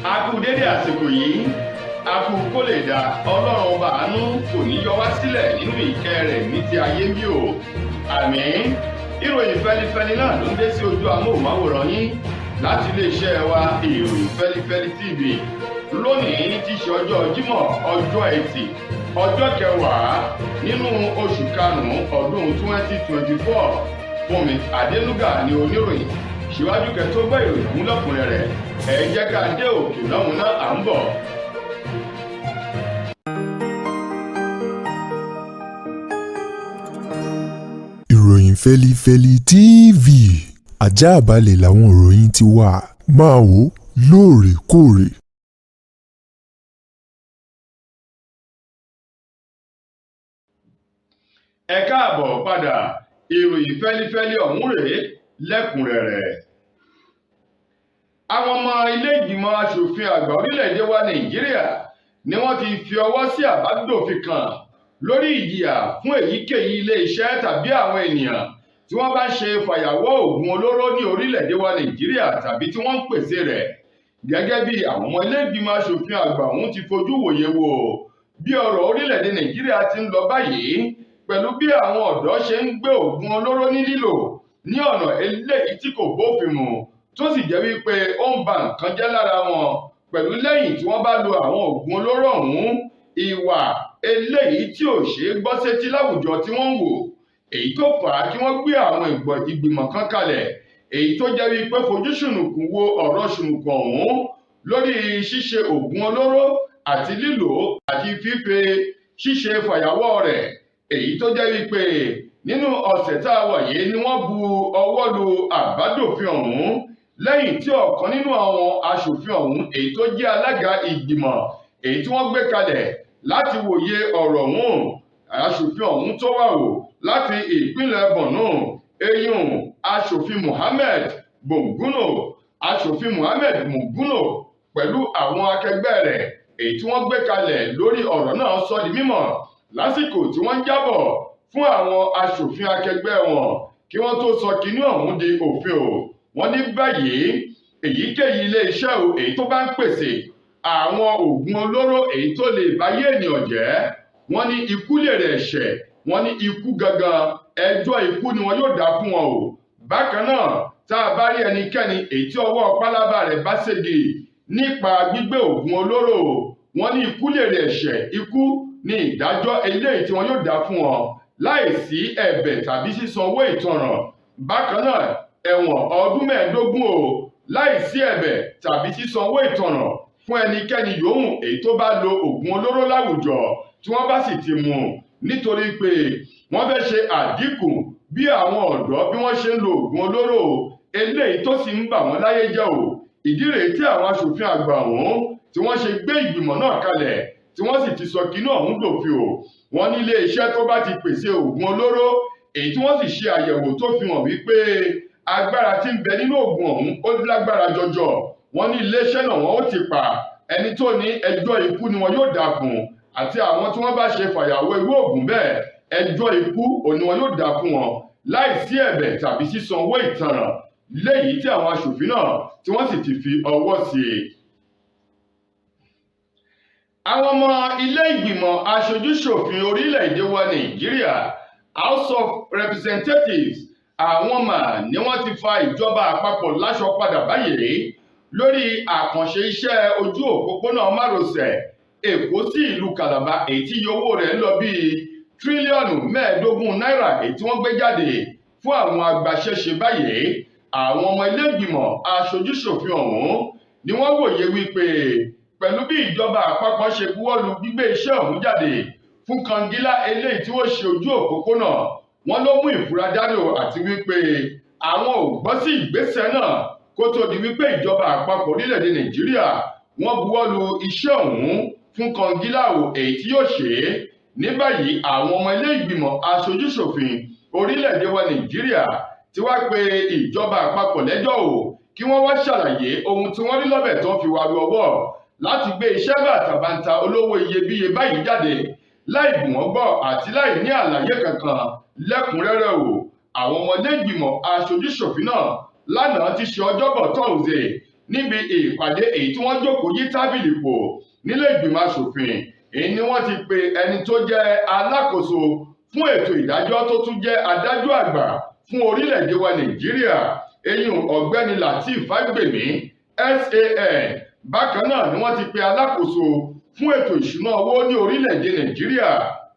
A kú dédé àsìkò yìí, a kú kó lè dá Ọlọ́run ọba àánú kò ní yọ wá sílẹ̀ nínú ìkẹ́ rẹ̀ ní ti ayé bí o. Àmín. Ìròyìn fẹ́lifẹ́li náà ló ń dé sí ojú amóhùnmáwòrán yín láti iléeṣẹ́ wa ìròyìn fẹ́lifẹ́li TV. Lónìí ti ṣe ọjọ́ Jímọ̀ ọjọ́ Ẹtì ọjọ́ kẹwàá nínú oṣù karùn-ún ọdún 2024. Fúnmi Adélúgà ni oníròyìn. Síwájú kẹ́ tó gbọ́ ìròyìn ọ̀hún lọ́kùnrẹ́rẹ́, ẹ jẹ́ ká dé òkè lọ́hùn náà à ń bọ̀. Ìròyìn Fẹ́lifẹ́li TV, àjààbálẹ̀ làwọn ìròyìn ti wà, máa wò lóòrèkóòrè. Ẹ káàbọ̀ padà, ìròyìn fẹ́lifẹ́li ọ̀hún rèé lẹ́kùnrẹ́rẹ́. Àwọn ọmọ ilé ìgbìmọ̀ aṣòfin àgbà orílẹ̀-èdè wa Nàìjíríà ni wọ́n ti fi ọwọ́ sí àbádòfin kan lórí ìjìyà fún èyíkéyìí ilé iṣẹ́ tàbí àwọn ènìyàn tí wọ́n bá ṣe fàyàwọ́ oògùn olóró ní orílẹ̀-èdè wa Nàìjíríà tàbí tí wọ́n ń pèsè rẹ̀, gẹ́gẹ́ bí àwọn ọmọ ilé ìgbìmọ̀ aṣòfin àgbà ọ̀hún ti fojú wòye wò bí ọ̀rọ̀ orílẹ̀-èdè Nàìjíríà ti ń lọ báyìí, pẹ̀lú bí àwọn ọ̀dọ́ ṣe ń gbé oògùn olóró ní lílò ní ọ̀nà eléyìí tí kò bófin mu, tó sì jẹ́ wípé ó ń ba nǹkan jẹ́ lára wọn, pẹ̀lú lẹ́yìn tí wọ́n bá lo àwọn oògùn olóró ọ̀hún, ìwà eléyìí tí ò ṣeé gbọ́ sétí láwùjọ tí wọ́n ń wò, èyí tó fà á kí wọ́n gbé àwọn ìgbìmọ̀ kan kalẹ̀, èyí tó jẹ́ wípé fojú ṣùnùkùn wo ọ̀rọ̀ ṣùnùkùn ọ̀hún lórí ṣíṣe oògùn olóró àti lílò àti fífe ṣíṣe fàyàwọ́ rẹ̀, èyí tó jẹ́ wípé nínú ọ̀sẹ̀ tá a wà yìí ni wọ́n bu ọwọ́ lu àbádòfin ọ̀hún, lẹ́yìn tí ọ̀kan nínú àwọn aṣòfin ọ̀hún, èyí tó jẹ́ alága ìgbìmọ̀ èyí tí wọ́n gbé kalẹ̀ láti wòye ọ̀rọ̀ ọ̀hún, aṣòfin ọ̀hún tó wà wò láti ìpínlẹ̀ Borno, eyín aṣòfin Mohammed Mungunu pẹ̀lú àwọn akẹgbẹ́ rẹ̀ èyí tí wọ́n gbé kalẹ̀ lórí ọ̀rọ̀ náà sọ di mímọ̀ lásìkò tí wọ́n ń jábọ̀ fún àwọn aṣòfin akẹgbẹ́ wọn kí wọ́n tó sọ kinní ọ̀hún di òfin o. Wọ́n ní báyìí èyíkéyìí ilé iṣẹ́ èyí tó bá ń pèsè àwọn oògùn olóró èyí tó lè báyé ènìyàn jẹ́, wọ́n ní ikú lèrè ẹ̀ṣẹ̀, wọ́n ní ikú gangan, ẹjọ́ ikú ni wọn yóò dá fún wọn o. Bákan náà, tá a bá rí ẹnikẹ́ni èyí tí ọwọ́ pálábá rẹ̀ bá ségi nípa gbígbé oògùn olóró, wọ́n ní ikú lèrè ẹ̀ṣẹ̀, ikú ní ìdájọ́ eléyìí tí wọn yóò dá fún wọn láìsí ẹ̀bẹ̀ tàbí sísan owó ìtanràn. Bákan náà, ẹ̀wọ̀n ọdún 15 o, láìsí ẹ̀bẹ̀ tàbí sísan owó ìtanràn fún ẹnikẹ́ni yòówù èyí tó bá lo oògùn olóró láwùjọ tí wọ́n bá sì ti mú, nítorí pé wọ́n fẹ́ ṣe àdínkù bí àwọn ọ̀dọ́ bí wọ́n ṣe ń lo oògùn olóró eléyìí tó sì ń bà wọ́n láyé jẹ́ o. Ìdí rèé tí àwọn aṣòfin àgbà ọ̀hún tí wọ́n ṣe gbé ìgbìmọ̀ náà kalẹ̀ tí wọ́n sì ti sọ kinní ọ̀hún dòfin o. Wọ́n ní ilé iṣẹ́ tó bá ti pèsè oògùn olóró èyí tí wọ́n sì ṣe àyẹ̀wò tó fi hàn wípé agbára tí ń bẹ nínú oògùn ọ̀hún ó lágbára jọjọ, wọ́n ní iléeṣẹ́ náà wọ́n ó ti pa ẹni tó ní ẹjọ́ ikú ni wọn yóò dá fún, àti àwọn tí wọ́n bá ṣe fàyàwọ́ irú oògùn bẹ́ẹ̀, ẹjọ́ ikú òní wọn yóò dá fún wọn láìsí ẹ̀bẹ̀ tàbí sísan owó ìtanràn, léyìí tí àwọn aṣòfin náà tí wọ́n sì ti fi ọwọ́ sí i. Àwọn ọmọ ilé ìgbìmọ̀ aṣojú-ṣòfin orílẹ̀-èdè wa Nàìjíríà, House of Representatives, àwọn ni wọ́n ti fa ìjọba àpapọ̀ láṣọ padà báyìí lórí àkànṣe iṣẹ́ ojú òpópónà márosẹ̀ Èkó sí ìlú Calabar, èyí tí iye owó rẹ̀ ń lọ bíi tírílíọ̀nù 15 náírà èyí tí wọ́n gbé jáde fún àwọn agbaṣẹ́ṣe báyìí. Àwọn ọmọ ilé ìgbìmọ̀ aṣojú-ṣòfin ọ̀hún ni wọ́n wòye wípé pẹ̀lú bí ìjọba àpapọ̀ ṣe buwọ́lu gbígbé iṣẹ́ ọ̀hún jáde fún kangilá eléyìí tí wọ́n ṣe ojú òpópónà, wọ́n ló mú ìfura dání àti wípé àwọn ò gbọ́ sí ìgbésẹ̀ náà kó tó di wípé ìjọba àpapọ̀ orílẹ̀-èdè Nàìjíríà wọ́n buwọ́lu iṣẹ́ ọ̀hún fún kangilá èyí tí yóò ṣe é. Ní báyìí àwọn ọmọ ilé ìgbìmọ̀ aṣojú-ṣòfin orílẹ̀-èdè wa Nàìjíríà ti wá pe ìjọba àpapọ̀ lẹ́jọ́ kí wọ́n wá ṣàlàyé ohun tí wọ́n rí lọ́bẹ̀ tó fi wá ru ọwọ́ láti gbé iṣẹ́ bàtàbàǹtà olówó iyebíye báyìí jáde láì bù wọ́n gbọ́ àti láì ní àlàyé kankan lẹ́kùnrẹ́rẹ́ àwọn ọmọdé ìgbìmọ̀ aṣojú-ṣòfin náà lánàá ti ṣe ọjọ́bọ̀ tọ́sídẹ̀ẹ́ níbi ìpàdé èyí tí wọ́n jókòó yí tábìlì pò nílé ìgbìmọ̀ asòfin. Èyí ni wọ́n ti pe ẹni tó jẹ́ alákòóso fún ètò ìdájọ́ tó tún jẹ́ adájọ́ àgbà fún orílẹ̀-èdè wa Nàìjíríà, eyín ọ̀gbẹ́ni Lateef Fagbemi SAN. Bákan náà ni wọ́n ti pe alákòóso fún ètò ìṣúná owó ní orílẹ̀-èdè Nàìjíríà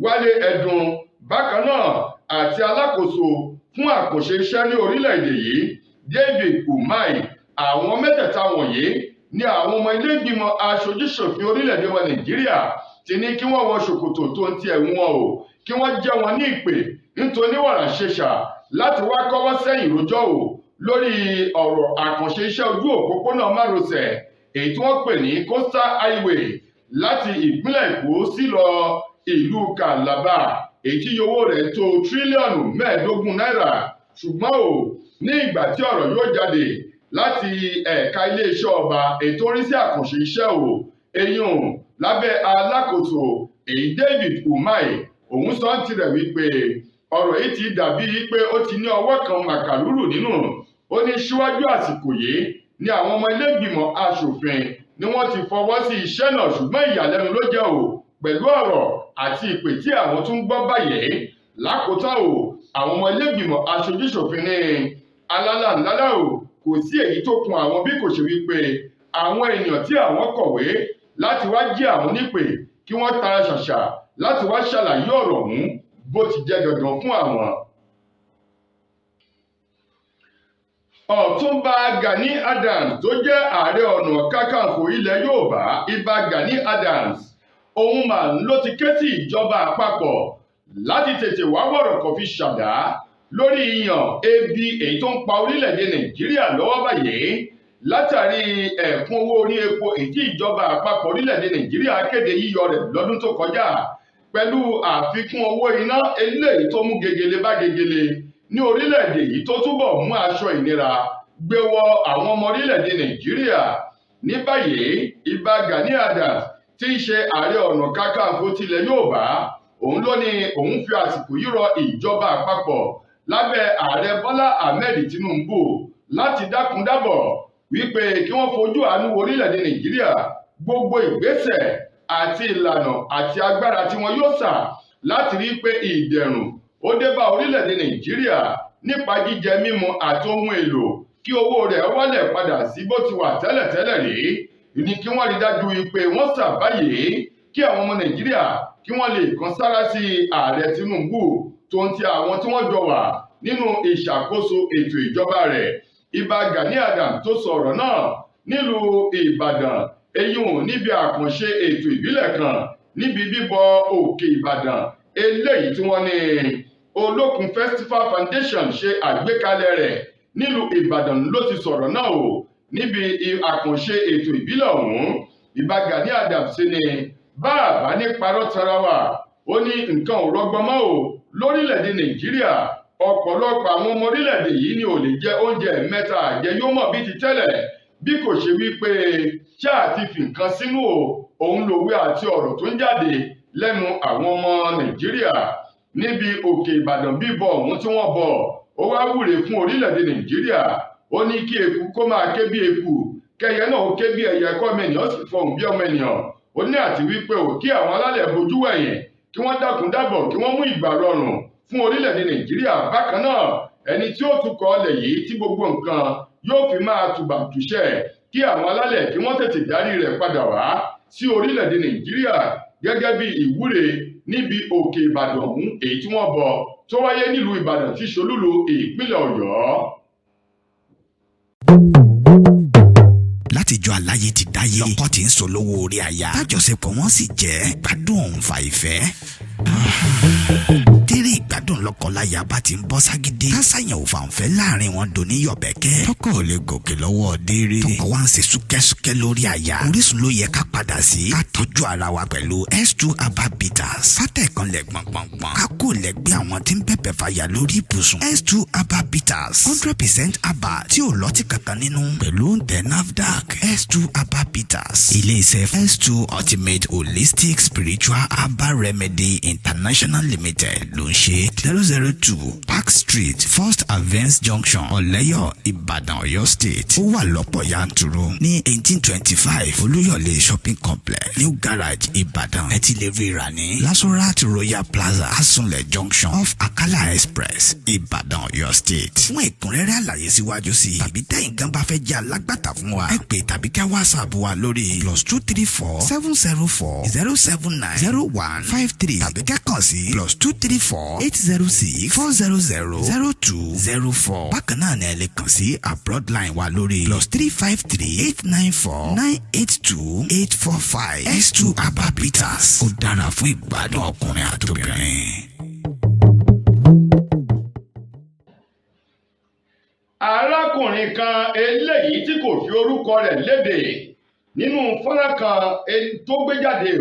Wálé Ẹdùn, bákan náà àti alákòóso fún àkànṣe iṣẹ́ ní orílẹ̀-èdè yìí David Umahi. Àwọn mẹ́tẹ̀ẹ̀ta wọ̀nyí ni àwọn ọmọ ilé ìgbìmọ̀ aṣojú-ṣòfin orílẹ̀-èdè wa Nàìjíríà ti ní kí wọ́n wọ ṣòkòtò tó ń ti ẹ̀wọ̀n o, kí wọ́n jẹ́ wọn ní ìpè nítorí wàrà ṣẹṣà láti wá kọ́wọ́ sẹ́yìn rojọ́ o lórí ọ̀rọ̀ àkànṣe iṣẹ́ ojú òpópónà márosẹ̀ èyí tí wọ́n pè ní Coastal Highway láti ìpínlẹ̀ Èkó sí lọ ìlú Calabar, èyí tí owó rẹ̀ tó tírílíọ̀nù 15 náírà. Ṣùgbọ́n o ní ìgbà tí ọ̀rọ̀ yóò jáde láti ẹ̀ka iléeṣẹ́ ọba ètò orí sí àkànṣe iṣẹ́ o, eyín lábẹ́ alákòóso èyí David Umahi, òun sọ tirẹ̀ wípé ọ̀rọ̀ yìí ti dàbí pé ó ti ní ọwọ́ kan màkàrúrù nínú. Ó ní síwájú àsìkò yìí ni àwọn ọmọ ilé ìgbìmọ̀ aṣòfin ni wọ́n ti fọwọ́ sí iṣẹ́ náà, ṣùgbọ́n ìyàlẹ́nu ló jẹ́ o pẹ̀lú ọ̀rọ̀ àti ìpè tí àwọn tún gbọ́ báyìí. Lákòótán o, àwọn ọmọ ilé ìgbìmọ̀ aṣojú-ṣòfin ní alálàńlálà o, kò sí èyí tó kun àwọn bí kò ṣe wípé àwọn ènìyàn tí àwọn kọ̀wé láti wá jí àwọn nípè kí wọ́n tara ṣàṣà láti wá ṣàlàyé ọ̀rọ̀ ọ̀hún bó ti jẹ́ dandan fún àwọn. Ọ̀túnba Gani Adams tó jẹ́ ààrẹ ọ̀nà kakanfò ilẹ̀ Yorùbá Ìbà Gani Adams, òun mà ló ti ké sí ìjọba àpapọ̀ láti tètè wá wọ̀rọ̀kọ̀ fi ṣàdá lórí ìyàn ebi èyí tó ń pa orílẹ̀-èdè Nàìjíríà lọ́wọ́ báyìí látàrí ẹ̀kún owó orí epo èyí tí ìjọba àpapọ̀ orílẹ̀-èdè Nàìjíríà kéde yíyọ rẹ̀ lọ́dún tó kọjá pẹ̀lú àfikún owó iná eléyìí tó mú gegele bá gegele ní orílẹ̀-èdè yìí tó túbọ̀ mú aṣọ ìnira gbé wọ àwọn ọmọ orílẹ̀-èdè Nàìjíríà. Ní báyìí Ìbà Gani Adams tí í ṣe ààrẹ ọ̀nà kakanfò tilẹ̀ Yorùbá, òun ló ní òun fi àsìkò yìí rọ ìjọba àpapọ̀ lábẹ́ ààrẹ Bọ́lá Ahmed Tinubu láti dákun dábọ̀ wípé kí wọ́n fojú àánú orílẹ̀-èdè Nàìjíríà gbogbo ìgbésẹ̀ àti ìlànà àti agbára tí wọn yóò sà láti rí pé ìdẹ̀rùn ó dé bá orílẹ̀-èdè Nàìjíríà nípa jíjẹ mímu àti ohun èlò, kí owó rẹ̀ wálẹ̀ padà sí bó ti wà tẹ́lẹ̀tẹ́lẹ̀ rí. Ní kí wọ́n rí dájú pé wọ́n sà báyìí kí àwọn ọmọ Nàìjíríà kí wọ́n lè kan sára sí ààrẹ Tinubu tó ń ti àwọn tí wọ́n jọ wà nínú ìṣàkóso ètò ìjọba rẹ̀. Ìbà Gani Adams tó sọ̀rọ̀ náà nílùú Ìbàdàn, eyín níbi àkànṣe ètò ìbílẹ̀ kan níbi bíbọ òkè Ìbàdàn eléyìí tí wọ́n ní Olókun Festival Foundation ṣe àgbékalẹ̀ rẹ̀ nílùú Ìbàdàn ló ti sọ̀rọ̀ náà o níbi àkànṣe ètò ìbílẹ̀ ọ̀hún. Ìbà Gani Adams ní báàbá ní parọ́ tara wa, ó ní nǹkan ò rọgbọ mọ́ o lórílẹ̀‐èdè Nàìjíríà. Ọ̀pọ̀lọpọ̀ àwọn ọmọ orílẹ̀‐èdè yìí ni ò lè jẹ oúnjẹ mẹ́ta àjẹyómọ̀ bí ti tẹ́lẹ̀, bí kò ṣe wípé ṣáà ti fi nǹkan sínú òun lòwe àti ọ̀rọ̀ tó ń jáde lẹ́nu àwọn ọmọ Nàìjíríà. Níbi òkè Ìbàdàn bíbọ ọ̀hún tí wọ́n bọ̀, ó wá wúre fún orílẹ̀‐èdè Nàìjíríà. Ó ní kí eku kó máa ké bí eku, kẹyẹ náà ó ké bí ẹyẹ, kọ́ ọmọ ènìyàn sì fọhùn bí ọmọ ènìyàn. Ó ní àti wípé kí àwọn alálẹ̀ bojú wẹ̀yìn kí wọ́n dákun dábọ̀ kí wọ́n mú ìgbà rọrùn fún orílẹ̀-èdè Nàìjíríà. Bákan náà ẹni tí ó tukọ̀ ọlẹ̀ yìí tí gbogbo nǹkan yóò fi máa tùbà tùṣẹ́, kí àwọn alálẹ̀ kí wọ́n tètè darí rẹ̀ padà wá sí orílẹ̀-èdè Nàìjíríà gẹ́gẹ́ bí ìwúre níbi òkè Ìbàdàn ọ̀hún èyí tí wọ́n bọ̀ tó wáyé nílùú Ìbàdàn tí ṣolúlu ìpínlẹ̀ Ọ̀yọ́. látijọ́ aláyé ti dáyé lọ́kọ tí ń sọ lówó orí aya tájọṣepọ̀ wọn sì jẹ́ gbádùn òǹfà ìfẹ́. Tẹ́rẹ̀ ìgbádùn lọ́kọláya bá ti ń bọ́ ságídé kásáyàn ò fàǹfẹ́ láàrin wọn dòní yọ̀bẹ̀kẹ́. Tọkọ ò lè gòkè lọ́wọ́ déré. Tọkọ wa ń ṣe súkẹ́súkẹ́ lórí aya. Orísun ló yẹ ká padà sí. Ká tọ́jú ara wa pẹ̀lú S2 Herbal Bitters. Fátẹ̀ kan lẹ̀ gbọ̀ngbọ̀ngbọ̀n. Ká kó lẹ́gbẹ́ àwọn tí ń bẹ̀bẹ̀ fàyà lórí ibùsùn. S2 Herbal Bitters 100% herbal tí ò lọ́tí kankan nínú. Pẹ̀lú ǹtẹ̀ NAFDAC. S2 Herbal Bitters. Ilé-iṣẹ́ S2 Ultimate Holistic Spiritual Herbal Remedy International Limited ló ń ṣe. 002 Park Street First Avance Junction Ọ̀lẹ́yọ̀ Ìbàdàn Ọ̀yọ́ State. Ó wà lọ́pọ̀ yanturu ní 1825 Olúyọ̀lé Shopping Complex New Garage Ìbàdàn. Ẹ ti lè rí rà ní Lasorat Royal Plaza Asunlẹ̀ Junction off Akala Express Ìbàdàn Ọ̀yọ́ State. Fún ẹ̀kúnrẹ́rẹ́ àlàyé síwájú sí i tàbí tẹ̀yin gan bá fẹ́ jẹ́ alágbàtà fún wa, ẹ pè tàbí kẹ́ WhatsApp wa lórí +234 704 079 0153 tàbí kẹ́ kàn sí +234 806 400 0204. Bákan náà ni ẹ lè kàn sí abroad line wa lórí +353 894 982 845. S2 Abba Peters. Ó dára fún ìgbádùn ọkùnrin àtobìnrin. Arákùnrin kan eléyìí tí kò fi orúkọ rẹ̀ léde nínú fọ́nrán kan tó gbé jáde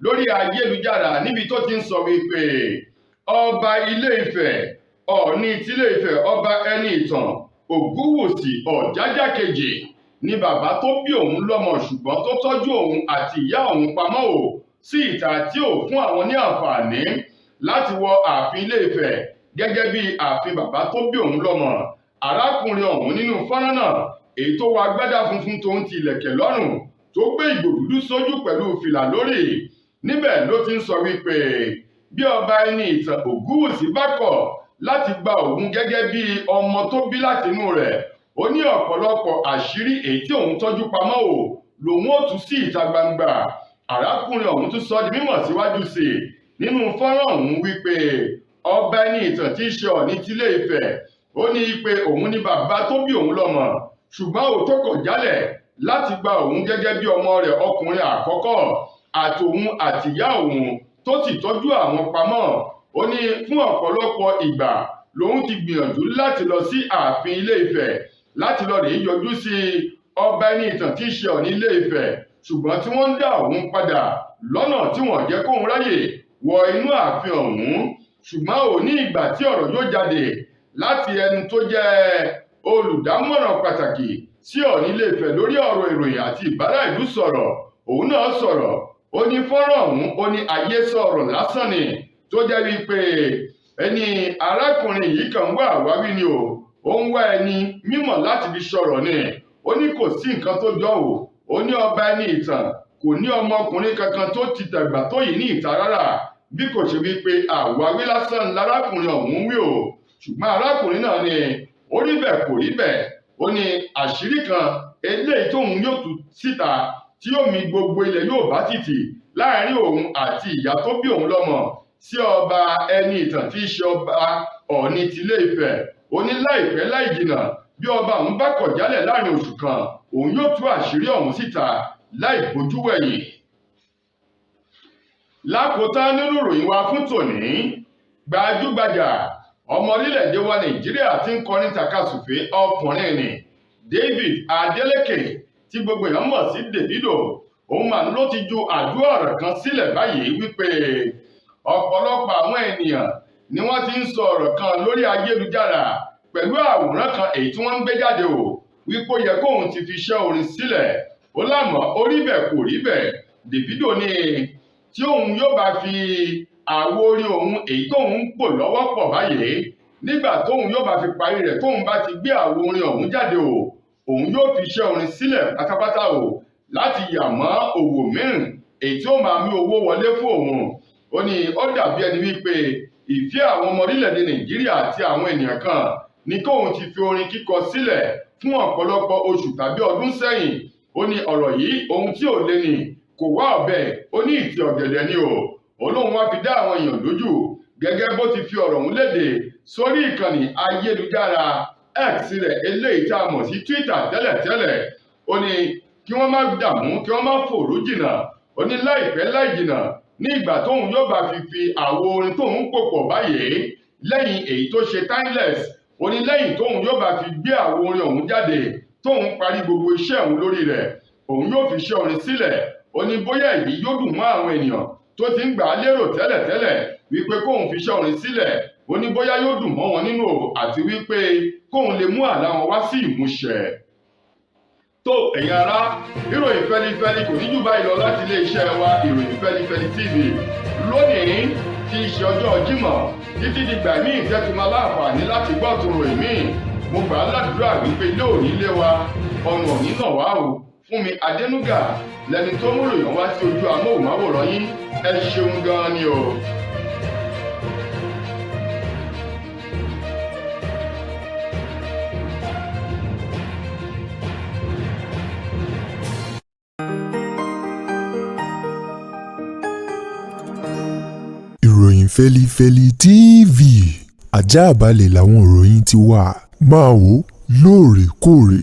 lórí ayélujára níbi tó ti ń sọ wípé ọba Ilé-Ifẹ̀ Ọọ̀ni tìlé-Ifẹ̀ ọba Ẹniìtàn Ògúnwùsì Ọ̀jájá kejì ni bàbá tó bí òun lọ́mọ ṣùgbọ́n tó tọ́jú òun àti ìyá òun pamọ́ sí ìta tí ò fún àwọn ní àǹfààní láti wọ ààfin Ilé-Ifẹ̀ gẹ́gẹ́ bí ààfin bàbá tó bí òun lọ́mọ. Arákùnrin ọ̀hún nínú fọ́nrán náà èyí tó wọ agbádá funfun tó ń ti ìlẹ̀kẹ̀ lọ́rùn tó gbé ìgò dúdú sójú pẹ̀lú fìlà lórí, níbẹ̀ ló ti ń sọ wípé bí ọba Ẹniìtàn Ògúnwùsì bá kọ̀ láti gba òun gẹ́gẹ́ bí ọmọ tó bí látinú rẹ̀, ó ní ọ̀pọ̀lọpọ̀ àṣírí èyí tí òun tọ́jú pamọ́ lòun ó tú sí ìta gbangba. Arákùnrin ọ̀hún tún sọ di mímọ̀ síwájú sí i nínú fọ́nrán ọ̀hún wípé ọba Ẹniìtàn tí í ṣe Ọọ̀ni tìlé-Ifẹ̀ ó ní pé òun ní bàbá tó bí òun lọ́mọ ṣùgbọ́n òótọ́ kọ̀ jálẹ̀ láti gba òun gẹ́gẹ́ bí ọmọ rẹ̀ ọkùnrin àkọ́kọ́ àtòun àtìyá òun tó sì tọ́jú àwọn pamọ́. Ó ní fún ọ̀pọ̀lọpọ̀ ìgbà lòun ti gbìyànjú láti lọ sí ààfin Ilé-Ifẹ̀ láti lọ rèé yọjú sí ọba Ẹniìtàn tí í ṣe Ọọ̀ni Ilé-Ifẹ̀ ṣùgbọ́n tí wọ́n ń dá òun padà lọ́nà tí wọ́n jẹ́ kóun ráyè wọ inú ààfin ọ̀hún. Ṣùgbọ́n ní ìgbà tí ọ̀rọ̀ yóò jáde láti ẹni tó jẹ́ olùdámọ̀ràn pàtàkì sí Ọọ̀ni Ilé-Ifẹ̀ lórí ọ̀rọ̀ ìròyìn àti ìbára ìlú sọ̀rọ̀, òun náà sọ̀rọ̀. Ó ní fọ́nrán ọ̀hún ó ní ayé sọ̀rọ̀ lásán ni tó jẹ́ wípé ẹni arákùnrin yìí kàn wá àwáwí ni ó ń wá ẹni mímọ̀ láti fi sọ̀rọ̀ ni. Ó ní kò sí nǹkan tó jọ ó ní ọba Ẹniìtàn kò ní ọmọkùnrin kankan tó ti dàgbà tó yìí ní ìta rárá bí kò ṣe wípé àwáwí lásán lárákùnrin ọ̀hún wí ṣùgbọ́n arákùnrin náà ni ó rí bẹ́ẹ̀ kò rí bẹ́ẹ̀. Ó ní àṣírí kan eléyìí tóun yóò tú síta tí yóò mì gbogbo ilẹ̀ Yorùbá tìtì láàrin òun àti ìyá tó bí òun lọ́mọ sí ọba Ẹniìtàn tí í ṣe ọba Ọọ̀ni tìlé-Ifẹ̀. Ó ní láìpẹ́ láì jìnnà bí ọba òun bá kọ̀ jálẹ̀ láàrin oṣù kan òun yóò tú àṣírí ọ̀hún síta láì bójú wẹ̀yìn. Lákòótán nínú ìròyìn wa fún tòní, gbajúgbajà ọmọ orílẹ̀-èdè wa Nàìjíríà tí ń kọrin tàkasùfé ọkùnrin ni David Adeleke tí gbogbo èèyàn mọ̀ sí Davido. Òun mà ló ti ju àdúrà ọ̀rọ̀ kan sílẹ̀ báyìí wípé ọ̀pọ̀lọpọ̀ àwọn ènìyàn ni wọ́n ti ń sọ ọ̀rọ̀ kan lórí ayélujára pẹ̀lú àwòrán kan èyí tí wọ́n ń gbé jáde wípé ó yẹ kóun ti fi iṣẹ́ orin sílẹ̀. Ó lámọ̀ ó rí bẹ́ẹ̀ kò rí bẹ́ẹ̀. Davido ní tí òun yóò bá fi àwo orin òun èyí tóun ń pò lọ́wọ́ pọ̀ báyìí, nígbà tóun yóò bá fi parí rẹ̀ tóun bá ti gbé àwo orin ọ̀hún jáde òun yóò fi iṣẹ́ orin sílẹ̀ pátápátá láti yà mọ́ òwò mìíràn èyí tí ó máa mú owó wọlé fún òun. Ó ní ó dàbí ẹni wípé ìfẹ́ àwọn ọmọ orílẹ̀-èdè Nàìjíríà àti àwọn ènìyàn kan ní kóun ti fi orin kíkọ sílẹ̀ fún ọ̀pọ̀lọpọ̀ oṣù tàbí ọdún sẹ́yìn. Ó ní ọ̀rọ̀ yìí ohun tí ò lè ní kò wá ọ̀bẹ, ó ní ìtì ọ̀gẹ̀dẹ̀ ni Olóhun wá fi dá àwọn èèyàn lójú gẹ́gẹ́ bó ti fi ọ̀rọ̀ ọ̀hún léde sórí ìkànnì ayélujára X rẹ̀ eléyìí tá a mọ̀ sí Twitter tẹ́lẹ̀tẹ́lẹ̀. Ó ní kí wọ́n má dààmú kí wọ́n má fòrú jìnnà. Ó ní láìpẹ́ láì jìnnà ní ìgbà tóun yóò bá fi àwo orin tóun pò pọ̀ báyìí lẹ́yìn èyí tó ṣe Timeless. Ó ní lẹ́yìn tóun yóò bá fi gbé àwo orin ọ̀hún jáde tóun parí gbogbo iṣẹ́ òun lórí rẹ̀ òun yóò fi iṣẹ́ orin sílẹ̀. Ó ní bóyá èyí yóò dùn mọ́ àwọn ènìyàn tó ti ń gbà á lérò tẹ́lẹ̀tẹ́lẹ̀ wípé kóun fi iṣẹ́ orin sílẹ̀. Ó ní bóyá yóò dùn mọ́ wọn nínú àti wípé kóun lè mú àlá wọn wá sí ìmúṣẹ. Tó ẹ̀yin ará, ìròyìn fẹ́lifẹ́li kò ní jù báyìí lọ láti ilé iṣẹ́ wa ìròyìn fẹ́lifẹ́li TV lónìí tí í ṣe ọjọ́ Jímọ̀ títí dìgbà míì tẹ́tùmọ̀ láǹfààní láti gbọ́ tòrò ìmí. Mo gbà á ládùúrà wípé ilé òní lé wa ọ̀nà òní náà wá o. Fúnmi Adénúgà lẹni tó mú ròyìn wá sí ojú amóhùnmáwòrán yín. Ẹ ṣeun gan-an ni o. Ìròyìn Fẹ́lifẹ́li TV àjààbálẹ̀ làwọn ìròyìn ti wà máa wò lóòrèkóòrè.